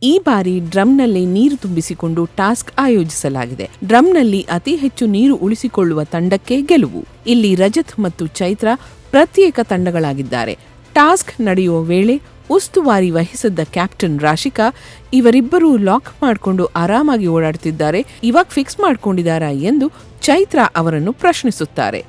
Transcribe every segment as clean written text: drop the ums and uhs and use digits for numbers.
ಈ ಬಾರಿ ಡ್ರಮ್ನಲ್ಲಿ ನೀರು ತುಂಬಿಸಿಕೊಂಡು ಟಾಸ್ಕ್ ಆಯೋಜಿಸಲಾಗಿದೆ. ಡ್ರಮ್ನಲ್ಲಿ ಅತಿ ಹೆಚ್ಚು ನೀರು ಉಳಿಸಿಕೊಳ್ಳುವ ತಂಡಕ್ಕೆ ಗೆಲುವು. ಇಲ್ಲಿ ರಜತ್ ಮತ್ತು ಚೈತ್ರ ಪ್ರತ್ಯೇಕ ತಂಡಗಳಾಗಿದ್ದಾರೆ. ಟಾಸ್ಕ್ ನಡೆಯುವ ವೇಳೆ ಉಸ್ತುವಾರಿ ವಹಿಸಿದ್ದ ಕ್ಯಾಪ್ಟನ್ ರಾಶಿಕಾ ಇವರಿಬ್ಬರೂ ಲಾಕ್ ಮಾಡಿಕೊಂಡು ಆರಾಮಾಗಿ ಓಡಾಡ್ತಿದ್ದಾರೆ, ಇವಾಗ ಫಿಕ್ಸ್ ಮಾಡ್ಕೊಂಡಿದ್ದಾರಾ ಎಂದು ಚೈತ್ರ ಅವರನ್ನು ಪ್ರಶ್ನಿಸುತ್ತಾರೆ.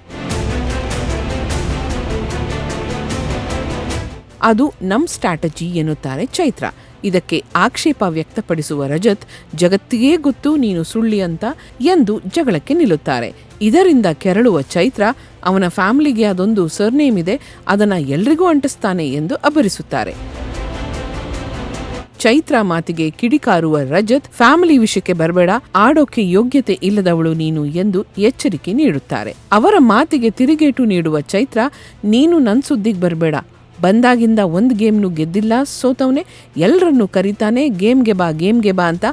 ಅದು ನಮ್ ಸ್ಟ್ರಾಟಜಿ ಎನ್ನುತ್ತಾರೆ ಚೈತ್ರ. ಇದಕ್ಕೆ ಆಕ್ಷೇಪ ವ್ಯಕ್ತಪಡಿಸುವ ರಜತ್, ಜಗತ್ತಿಗೇ ಗೊತ್ತು ನೀನು ಸುಳ್ಳಿ ಅಂತ ಎಂದು ಜಗಳಕ್ಕೆ ನಿಲ್ಲುತ್ತಾರೆ. ಇದರಿಂದ ಕೆರಳುವ ಚೈತ್ರ, ಅವನ ಫ್ಯಾಮಿಲಿಗೆ ಅದೊಂದು ಸರ್ನೇಮ್ ಇದೆ, ಅದನ್ನ ಎಲ್ರಿಗೂ ಅಂಟಿಸ್ತಾನೆ ಎಂದು ಅಬ್ಬರಿಸುತ್ತಾರೆ. ಚೈತ್ರ ಮಾತಿಗೆ ಕಿಡಿಕಾರುವ ರಜತ್, ಫ್ಯಾಮಿಲಿ ವಿಷಯಕ್ಕೆ ಬರಬೇಡ, ಆಡೋಕೆ ಯೋಗ್ಯತೆ ಇಲ್ಲದವಳು ನೀನು ಎಂದು ಎಚ್ಚರಿಕೆ ನೀಡುತ್ತಾರೆ. ಅವರ ಮಾತಿಗೆ ತಿರುಗೇಟು ನೀಡುವ ಚೈತ್ರ, ನೀನು ನನ್ ಸುದ್ದಿಗೆ ಬರಬೇಡ, ಬಂದಾಗಿಂದ ಒಂದು ಗೇಮ್ನು ಗೆದ್ದಿಲ್ಲ, ಸೋತವನೇ, ಎಲ್ಲರನ್ನೂ ಕರೀತಾನೆ, ಗೇಮ್ಗೆ ಬಾ ಅಂತ,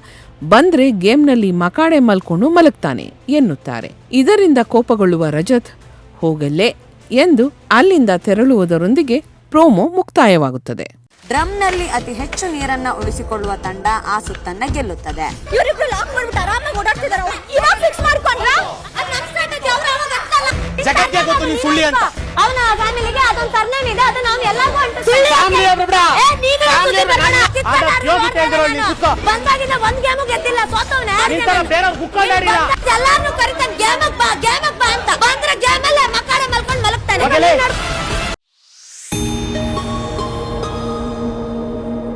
ಬಂದ್ರೆ ಗೇಮ್ನಲ್ಲಿ ಮಕಾಡೆ ಮಲ್ಕೊಂಡು ಮಲಗ್ತಾನೆ ಎನ್ನುತ್ತಾರೆ. ಇದರಿಂದ ಕೋಪಗೊಳ್ಳುವ ರಜತ್, ಹೋಗಲ್ಲೇ ಎಂದು ಅಲ್ಲಿಂದ ತೆರಳುವುದರೊಂದಿಗೆ ಪ್ರೋಮೋ ಮುಕ್ತಾಯವಾಗುತ್ತದೆ. ಡ್ರಮ್ನಲ್ಲಿ ಅತಿ ಹೆಚ್ಚು ನೀರನ್ನ ಉಳಿಸಿಕೊಳ್ಳುವ ತಂಡ ಆ ಸುತ್ತನ್ನ ಗೆಲ್ಲುತ್ತದೆ. ಅವನ ಫ್ಯಾಮಿಲಿಗೆ ಅದೊಂದು ಸರ್ನೇಮ್ ಇದೆ, ಅದು ನಾವು ಎಲ್ಲರಿಗೂ ಬಂದಾಗಿಂದ ಒಂದ್ ಗೇಮು ಗೆದ್ದಿಲ್ಲ, ಸೋತವನೇ, ಎಲ್ಲಾರನ್ನೂ ಕರಿತಾನೆ, ಗೇಮಕ್ ಬಾ ಅಂತ, ಬಂದ್ರೆ ಗೇಮಲ್ಲೇ ಮಕ್ಕಳ ಮಲ್ಕೊಂಡು ಮಲಗ್ತಾನೆ.